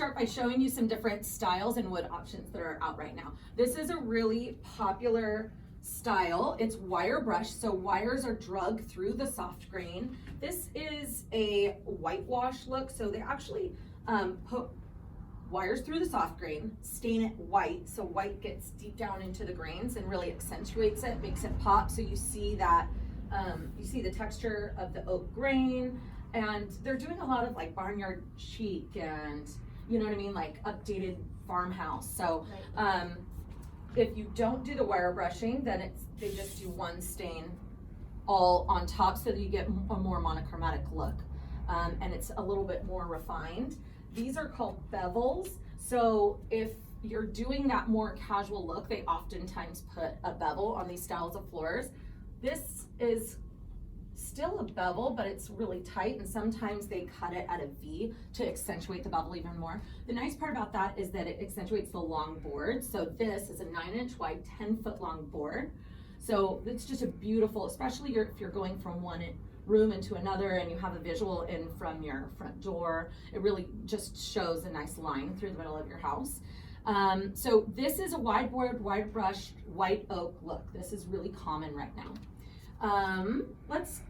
start by showing you some different styles and wood options that are out right now. This is a really popular style. It's wire brush, so wires are drug through the soft grain. This is a whitewash look, so they actually put wires through the soft grain, stain it white, so white gets deep down into the grains and really accentuates it, makes it pop. So you see that, you see the texture of the oak grain, and they're doing a lot of like barnyard chic and, you know what I mean, like updated farmhouse. So if you don't do the wire brushing, then they just do one stain all on top so that you get a more monochromatic look, and it's a little bit more refined. These are called bevels. So if you're doing that more casual look, they oftentimes put a bevel on these styles of floors. This is still a bevel, but it's really tight, and sometimes they cut it at a V to accentuate the bevel even more. The nice part about that is that it accentuates the long board. So this is a 9-inch wide, 10-foot long board. So it's just a beautiful, especially if you're going from one room into another and you have a visual in from your front door. It really just shows a nice line through the middle of your house. So this is a wide board, wide brush, white oak look. This is really common right now. Let's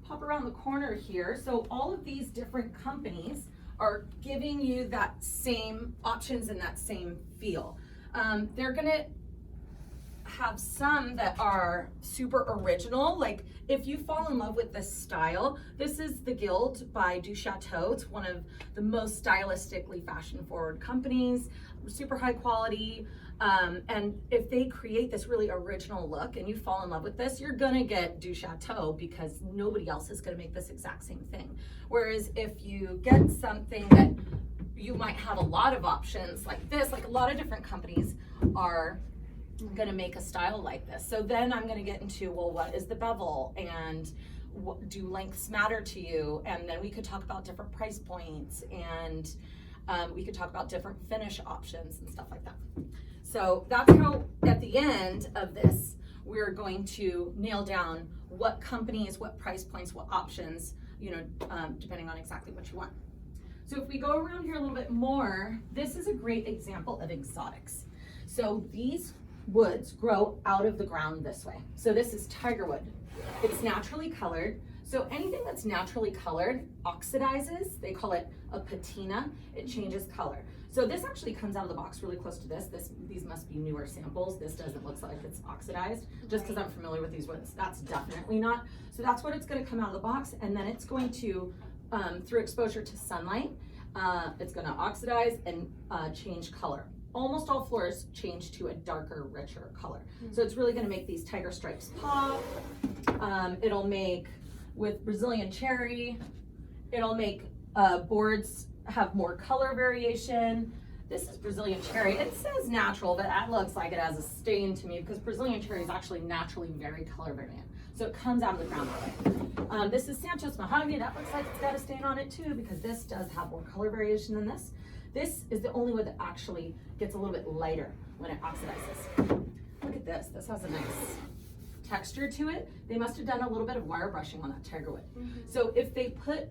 pop around the corner here. So all of these different companies are giving you that same options and that same feel. They're gonna have some that are super original. Like if you fall in love with this style, this is the Guild by Du Chateau. It's one of the most stylistically fashion forward companies, super high quality. And if they create this really original look and you fall in love with this, you're gonna get Du Chateau because nobody else is gonna make this exact same thing. Whereas if you get something that you might have a lot of options like this, like a lot of different companies are gonna make a style like this. So then I'm gonna get into, well, what is the bevel, and do lengths matter to you? And then we could talk about different price points, and we could talk about different finish options and stuff like that. So that's how at the end of this, we're going to nail down what companies, what price points, what options, you know, depending on exactly what you want. So if we go around here a little bit more, this is a great example of exotics. So these woods grow out of the ground this way. So this is tiger wood. It's naturally colored. So anything that's naturally colored oxidizes. They call it a patina. It changes color. So this actually comes out of the box really close to this. These must be newer samples. This doesn't look like it's oxidized, just because I'm familiar with these woods. That's definitely not. So that's what it's going to come out of the box, and then it's going to, through exposure to sunlight, it's going to oxidize and change color. Almost all floors change to a darker, richer color. So it's really gonna make these tiger stripes pop. It'll make, with Brazilian cherry, it'll make boards have more color variation. This is Brazilian cherry. It says natural, but that looks like it has a stain to me because Brazilian cherry is actually naturally very color variant. So it comes out of the ground that way. This is Sanchez Mahogany. That looks like it's got a stain on it too because this does have more color variation than this. This is the only wood that actually gets a little bit lighter when it oxidizes. Look at this. This has a nice texture to it. They must have done a little bit of wire brushing on that tiger wood. So if they put,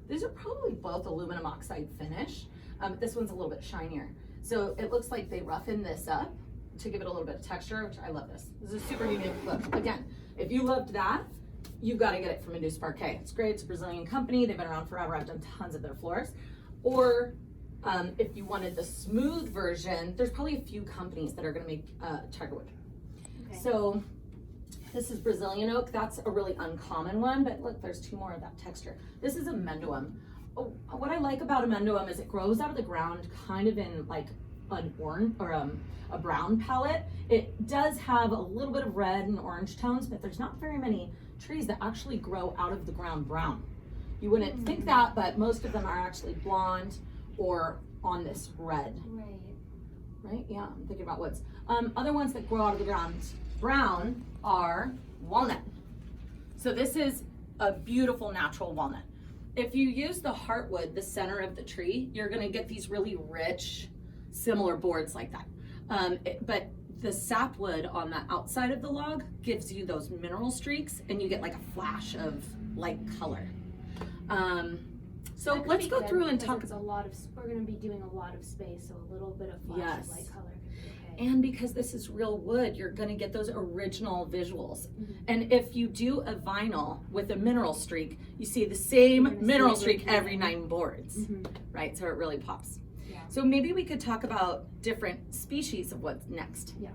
these are probably both aluminum oxide finish. This one's a little bit shinier. So it looks like they roughen this up to give it a little bit of texture, which I love this. This is a super unique look. Again, if you loved that, you've got to get it from Induced Parquet. It's great. It's a Brazilian company. They've been around forever. I've done tons of their floors. Or if you wanted the smooth version, there's probably a few companies that are going to make tiger wood. Okay. So this is Brazilian oak. That's a really uncommon one, but look, there's two more of that texture. This is amendoim. Oh, what I like about amendoim is it grows out of the ground kind of in like an orange or a brown palette. It does have a little bit of red and orange tones, but there's not very many trees that actually grow out of the ground brown. You wouldn't think that, but most of them are actually blonde or on this red. Right? Yeah, I'm thinking about woods. Other ones that grow out of the ground brown are walnut. So this is a beautiful natural walnut. If you use the heartwood, the center of the tree, you're gonna get these really rich, similar boards like that. But the sapwood on the outside of the log gives you those mineral streaks and you get like a flash of light color. So That could let's be go good through and because talk. it's a lot of, we're gonna be doing a lot of space, so a little bit of flash Yes. of light color could be okay. And because this is real wood, you're gonna get those original visuals. Mhm. And if you do a vinyl with a mineral streak, you see the same You're gonna mineral see streak everything. every 9 boards, Mhm. right? So it really pops. Yeah. So maybe we could talk about different species of what's next. Yeah.